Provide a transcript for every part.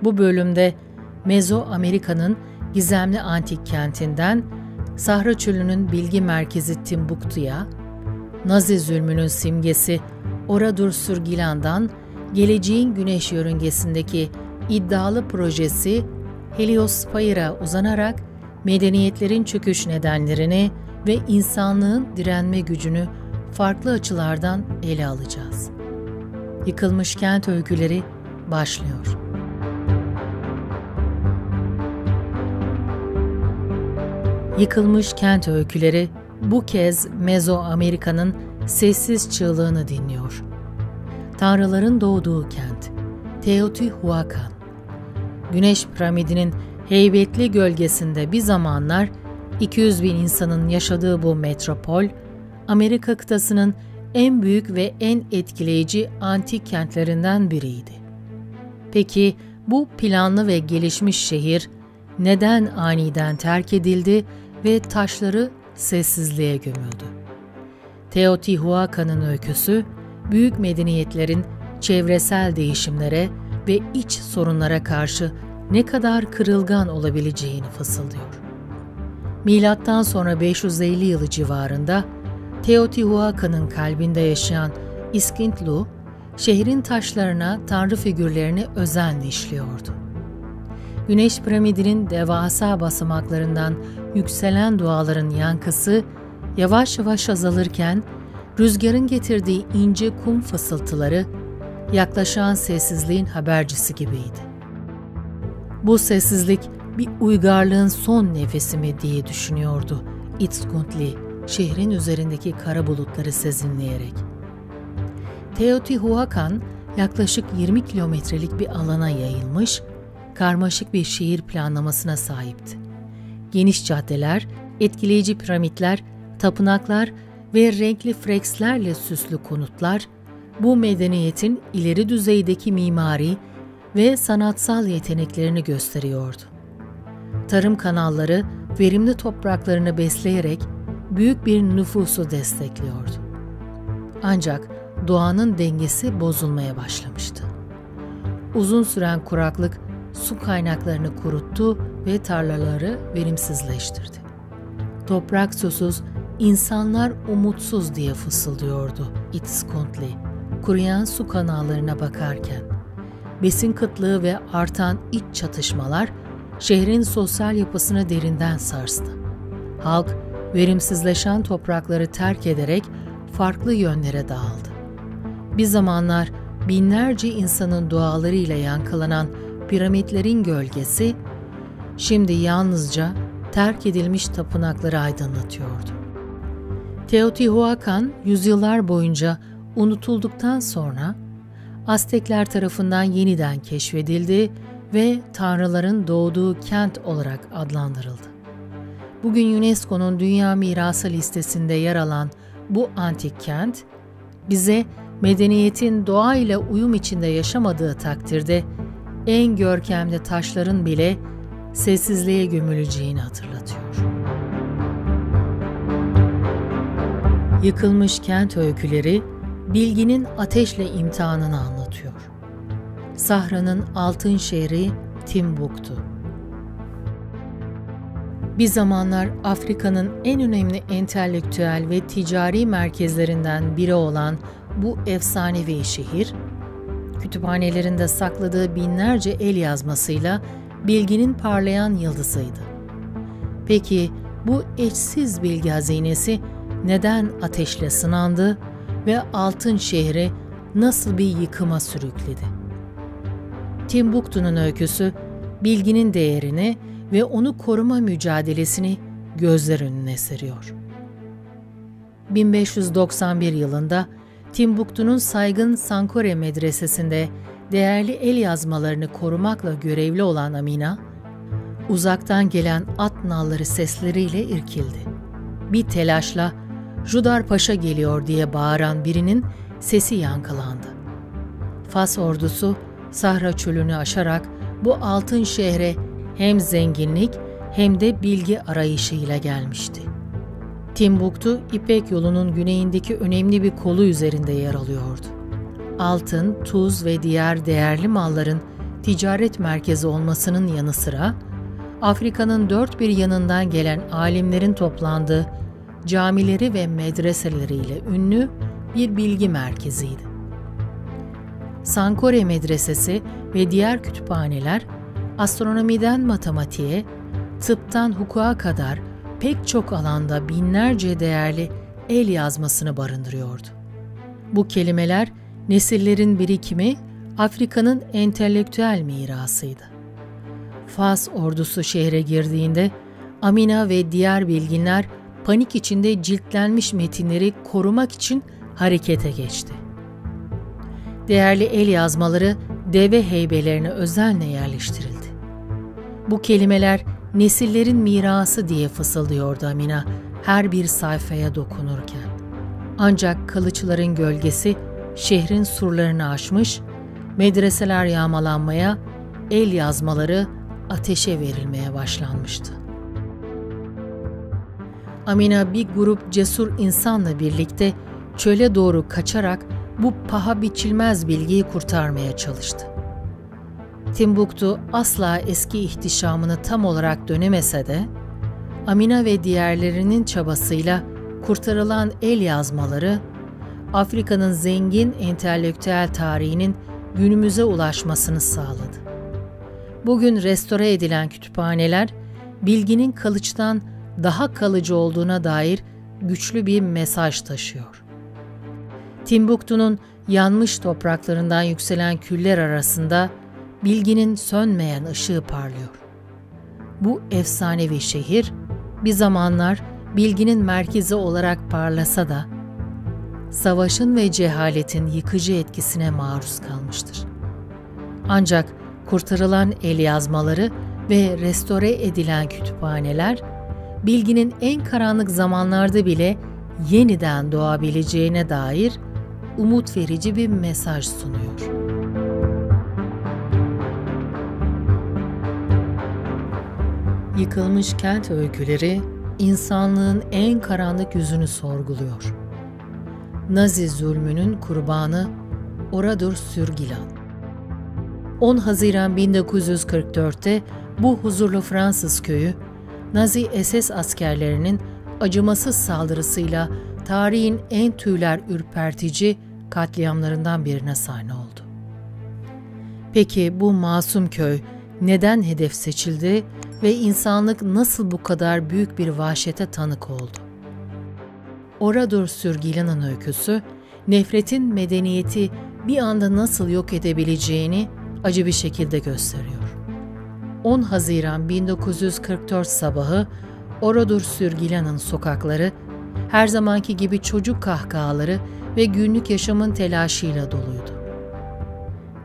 Bu bölümde Mezoamerika'nın gizemli antik kentinden Sahra Çölü'nün bilgi merkezi Timbuktu'ya, Nazi zulmünün simgesi Oradour-sur-Guilan'dan geleceğin güneş yörüngesindeki iddialı projesi Heliosphere'a uzanarak medeniyetlerin çöküş nedenlerini ve insanlığın direnme gücünü farklı açılardan ele alacağız. Yıkılmış Kent Öyküleri başlıyor. Yıkılmış Kent Öyküleri bu kez Mezoamerika'nın sessiz çığlığını dinliyor. Tanrıların doğduğu kent, Teotihuacan. Güneş piramidinin heybetli gölgesinde bir zamanlar 200 bin insanın yaşadığı bu metropol, Amerika kıtasının en büyük ve en etkileyici antik kentlerinden biriydi. Peki bu planlı ve gelişmiş şehir neden aniden terk edildi ve taşları sessizliğe gömüldü? Teotihuacan'ın öyküsü, büyük medeniyetlerin çevresel değişimlere ve iç sorunlara karşı ne kadar kırılgan olabileceğini fısıldıyor. Milattan sonra 550 yılı civarında Teotihuacan'ın kalbinde yaşayan İskintlu, şehrin taşlarına tanrı figürlerini özenle işliyordu. Güneş piramidinin devasa basamaklarından yükselen duaların yankısı yavaş yavaş azalırken, rüzgarın getirdiği ince kum fısıltıları yaklaşan sessizliğin habercisi gibiydi. Bu sessizlik bir uygarlığın son nefesi mi diye düşünüyordu İtzkuntli, şehrin üzerindeki kara bulutları sezinleyerek. Teotihuacan yaklaşık 20 kilometrelik bir alana yayılmış, karmaşık bir şehir planlamasına sahipti. Geniş caddeler, etkileyici piramitler, tapınaklar ve renkli frekslerle süslü konutlar, bu medeniyetin ileri düzeydeki mimari ve sanatsal yeteneklerini gösteriyordu. Tarım kanalları verimli topraklarını besleyerek büyük bir nüfusu destekliyordu. Ancak doğanın dengesi bozulmaya başlamıştı. Uzun süren kuraklık su kaynaklarını kuruttu ve tarlaları verimsizleştirdi. Toprak susuz, insanlar umutsuz diye fısıldıyordu İtzkuntli, kuruyan su kanallarına bakarken. Besin kıtlığı ve artan iç çatışmalar şehrin sosyal yapısını derinden sarstı. Halk, verimsizleşen toprakları terk ederek farklı yönlere dağıldı. Bir zamanlar binlerce insanın dualarıyla yankılanan piramitlerin gölgesi, şimdi yalnızca terk edilmiş tapınakları aydınlatıyordu. Teotihuacan, yüzyıllar boyunca unutulduktan sonra Aztekler tarafından yeniden keşfedildi ve tanrıların doğduğu kent olarak adlandırıldı. Bugün UNESCO'nun Dünya Mirası listesinde yer alan bu antik kent, bize medeniyetin doğayla uyum içinde yaşamadığı takdirde en görkemli taşların bile sessizliğe gömüleceğini hatırlatıyor. Yıkılmış Kent Öyküleri, bilginin ateşle imtihanını anlatıyor. Sahra'nın altın şehri Timbuktu. Bir zamanlar Afrika'nın en önemli entelektüel ve ticari merkezlerinden biri olan bu efsanevi şehir, kütüphanelerinde sakladığı binlerce el yazmasıyla bilginin parlayan yıldızıydı. Peki bu eşsiz bilgi hazinesi neden ateşle sınandı ve altın şehri nasıl bir yıkıma sürükledi? Timbuktu'nun öyküsü, bilginin değerini ve onu koruma mücadelesini gözler önüne seriyor. 1591 yılında Timbuktu'nun saygın Sankore medresesinde değerli el yazmalarını korumakla görevli olan Amina, uzaktan gelen at nalları sesleriyle irkildi. Bir telaşla "Judar Paşa geliyor" diye bağıran birinin sesi yankılandı. Fas ordusu Sahra Çölü'nü aşarak bu altın şehre hem zenginlik hem de bilgi arayışıyla gelmişti. Timbuktu, İpek yolunun güneyindeki önemli bir kolu üzerinde yer alıyordu. Altın, tuz ve diğer değerli malların ticaret merkezi olmasının yanı sıra Afrika'nın dört bir yanından gelen alimlerin toplandığı camileri ve medreseleriyle ünlü bir bilgi merkeziydi. Sankore Medresesi ve diğer kütüphaneler astronomiden matematiğe, tıptan hukuka kadar pek çok alanda binlerce değerli el yazmasını barındırıyordu. Bu kelimeler nesillerin birikimi, Afrika'nın entelektüel mirasıydı. Fas ordusu şehre girdiğinde Amina ve diğer bilginler panik içinde ciltlenmiş metinleri korumak için harekete geçti. Değerli el yazmaları deve heybelerine özenle yerleştirildi. Bu kelimeler nesillerin mirası diye fısıldıyordu Amina her bir sayfaya dokunurken. Ancak kılıçların gölgesi şehrin surlarını aşmış, medreseler yağmalanmaya, el yazmaları ateşe verilmeye başlanmıştı. Amina bir grup cesur insanla birlikte çöle doğru kaçarak bu paha biçilmez bilgiyi kurtarmaya çalıştı. Timbuktu asla eski ihtişamını tam olarak dönemese de, Amina ve diğerlerinin çabasıyla kurtarılan el yazmaları, Afrika'nın zengin entelektüel tarihinin günümüze ulaşmasını sağladı. Bugün restore edilen kütüphaneler, bilginin kılıçtan daha kalıcı olduğuna dair güçlü bir mesaj taşıyor. Timbuktu'nun yanmış topraklarından yükselen küller arasında bilginin sönmeyen ışığı parlıyor. Bu efsanevi şehir bir zamanlar bilginin merkezi olarak parlasa da savaşın ve cehaletin yıkıcı etkisine maruz kalmıştır. Ancak kurtarılan el yazmaları ve restore edilen kütüphaneler bilginin en karanlık zamanlarda bile yeniden doğabileceğine dair umut verici bir mesaj sunuyor. Yıkılmış kent öyküleri insanlığın en karanlık yüzünü sorguluyor. Nazi zulmünün kurbanı Oradour-sur-Glane. 10 Haziran 1944'te bu huzurlu Fransız köyü, Nazi SS askerlerinin acımasız saldırısıyla tarihin en tüyler ürpertici katliamlarından birine sahne oldu. Peki bu masum köy neden hedef seçildi ve insanlık nasıl bu kadar büyük bir vahşete tanık oldu? Oradour-sur-Glane'ın öyküsü, nefretin medeniyeti bir anda nasıl yok edebileceğini acı bir şekilde gösteriyor. 10 Haziran 1944 sabahı Oradour-sur-Glane'ın sokakları her zamanki gibi çocuk kahkahaları ve günlük yaşamın telaşıyla doluydu.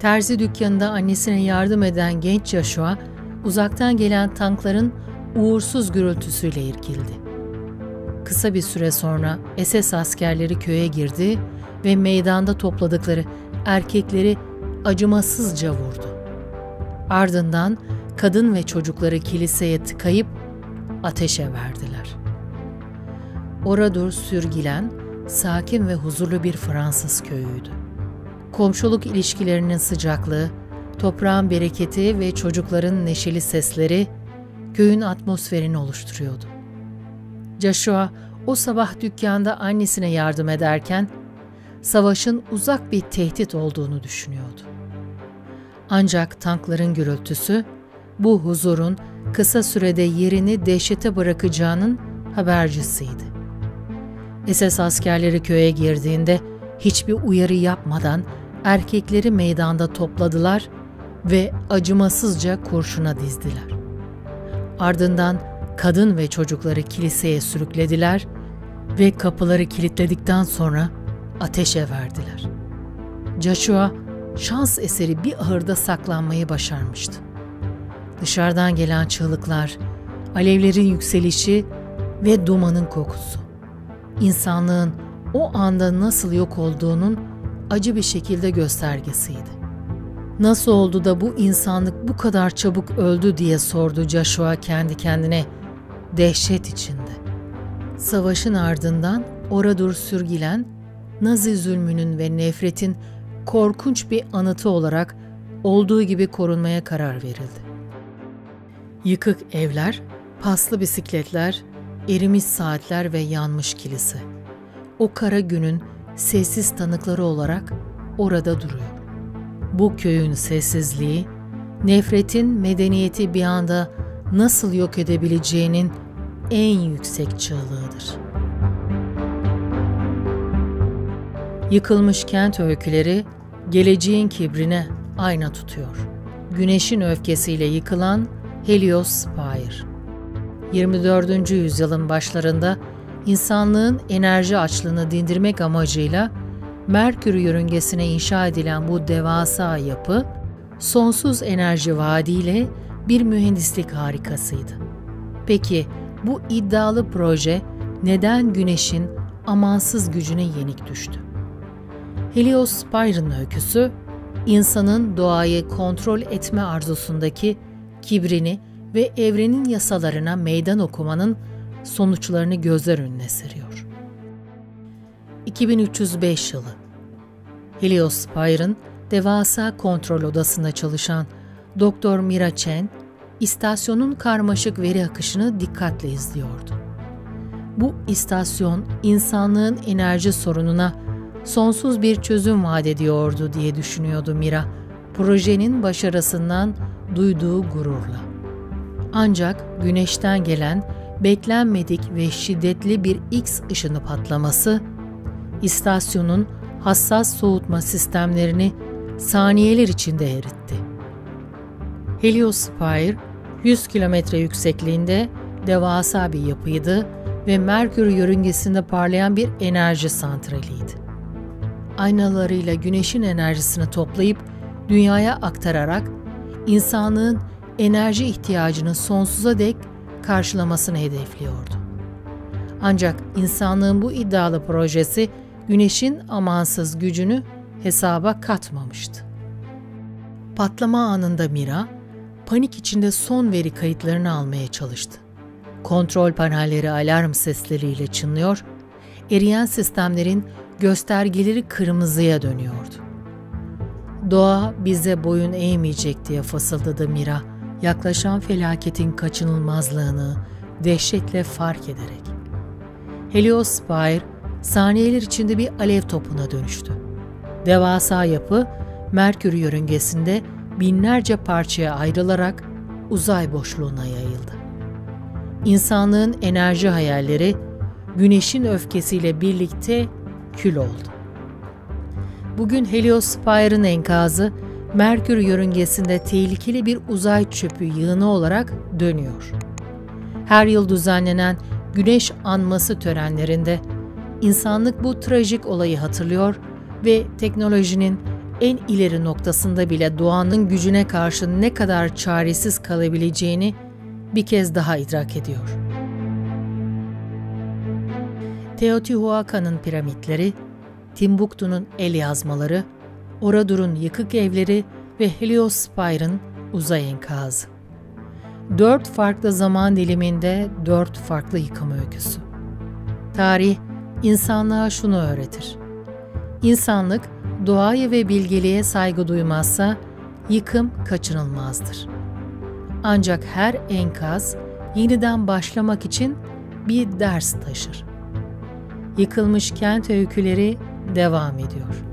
Terzi dükkanında annesine yardım eden genç Joshua, uzaktan gelen tankların uğursuz gürültüsüyle irkildi. Kısa bir süre sonra SS askerleri köye girdi ve meydanda topladıkları erkekleri acımasızca vurdu. Ardından kadın ve çocukları kiliseye tıkayıp ateşe verdiler. Oradour-sur-Glane, sakin ve huzurlu bir Fransız köyüydü. Komşuluk ilişkilerinin sıcaklığı, toprağın bereketi ve çocukların neşeli sesleri köyün atmosferini oluşturuyordu. Joshua o sabah dükkanda annesine yardım ederken savaşın uzak bir tehdit olduğunu düşünüyordu. Ancak tankların gürültüsü bu huzurun kısa sürede yerini dehşete bırakacağının habercisiydi. SS askerleri köye girdiğinde hiçbir uyarı yapmadan erkekleri meydanda topladılar ve acımasızca kurşuna dizdiler. Ardından kadın ve çocukları kiliseye sürüklediler ve kapıları kilitledikten sonra ateşe verdiler. Joshua şans eseri bir ahırda saklanmayı başarmıştı. Dışarıdan gelen çığlıklar, alevlerin yükselişi ve dumanın kokusu, insanlığın o anda nasıl yok olduğunun acı bir şekilde göstergesiydi. Nasıl oldu da bu insanlık bu kadar çabuk öldü diye sordu Joshua kendi kendine, dehşet içinde. Savaşın ardından Oradour-sur-Glane, Nazi zulmünün ve nefretin korkunç bir anıtı olarak olduğu gibi korunmaya karar verildi. Yıkık evler, paslı bisikletler, erimiş saatler ve yanmış kilise. O kara günün sessiz tanıkları olarak orada duruyor. Bu köyün sessizliği, nefretin medeniyeti bir anda nasıl yok edebileceğinin en yüksek çığlığıdır. Yıkılmış kent öyküleri, geleceğin kibrine ayna tutuyor. Güneşin öfkesiyle yıkılan Helios Spire. 24. yüzyılın başlarında insanlığın enerji açlığını dindirmek amacıyla Merkür yörüngesine inşa edilen bu devasa yapı, sonsuz enerji vaadiyle bir mühendislik harikasıydı. Peki bu iddialı proje neden Güneş'in amansız gücüne yenik düştü? Helios Spire'ın öyküsü, insanın doğayı kontrol etme arzusundaki kibrini ve evrenin yasalarına meydan okumanın sonuçlarını gözler önüne seriyor. 2305 yılı. Helios Spire'ın devasa kontrol odasında çalışan Dr. Mira Chen, istasyonun karmaşık veri akışını dikkatle izliyordu. Bu istasyon insanlığın enerji sorununa sonsuz bir çözüm vaat ediyordu diye düşünüyordu Mira, projenin başarısından duyduğu gururla. Ancak Güneş'ten gelen beklenmedik ve şiddetli bir X ışını patlaması, istasyonun hassas soğutma sistemlerini saniyeler içinde eritti. Helios Spire, 100 kilometre yüksekliğinde devasa bir yapıydı ve Merkür yörüngesinde parlayan bir enerji santraliydi. Aynalarıyla Güneş'in enerjisini toplayıp dünyaya aktararak insanlığın enerji ihtiyacını sonsuza dek karşılamasını hedefliyordu. Ancak insanlığın bu iddialı projesi Güneş'in amansız gücünü hesaba katmamıştı. Patlama anında Mira, panik içinde son veri kayıtlarını almaya çalıştı. Kontrol panelleri alarm sesleriyle çınlıyor, eriyen sistemlerin göstergeleri kırmızıya dönüyordu. "Doğa bize boyun eğmeyecek," diye fısıldadı Mira, yaklaşan felaketin kaçınılmazlığını dehşetle fark ederek. Helios Spire, saniyeler içinde bir alev topuna dönüştü. Devasa yapı, Merkür yörüngesinde binlerce parçaya ayrılarak uzay boşluğuna yayıldı. İnsanlığın enerji hayalleri, Güneş'in öfkesiyle birlikte kül oldu. Bugün Helios Spire'ın enkazı, Merkür yörüngesinde tehlikeli bir uzay çöpü yığını olarak dönüyor. Her yıl düzenlenen Güneş anması törenlerinde insanlık bu trajik olayı hatırlıyor ve teknolojinin en ileri noktasında bile doğanın gücüne karşı ne kadar çaresiz kalabileceğini bir kez daha idrak ediyor. Teotihuacan'ın piramitleri, Timbuktu'nun el yazmaları, Oradur'un yıkık evleri ve Helios Spire'ın uzay enkazı. 4 farklı zaman diliminde 4 farklı yıkım öyküsü. Tarih, insanlığa şunu öğretir: İnsanlık, doğaya ve bilgeliğe saygı duymazsa yıkım kaçınılmazdır. Ancak her enkaz yeniden başlamak için bir ders taşır. Yıkılmış kent öyküleri devam ediyor.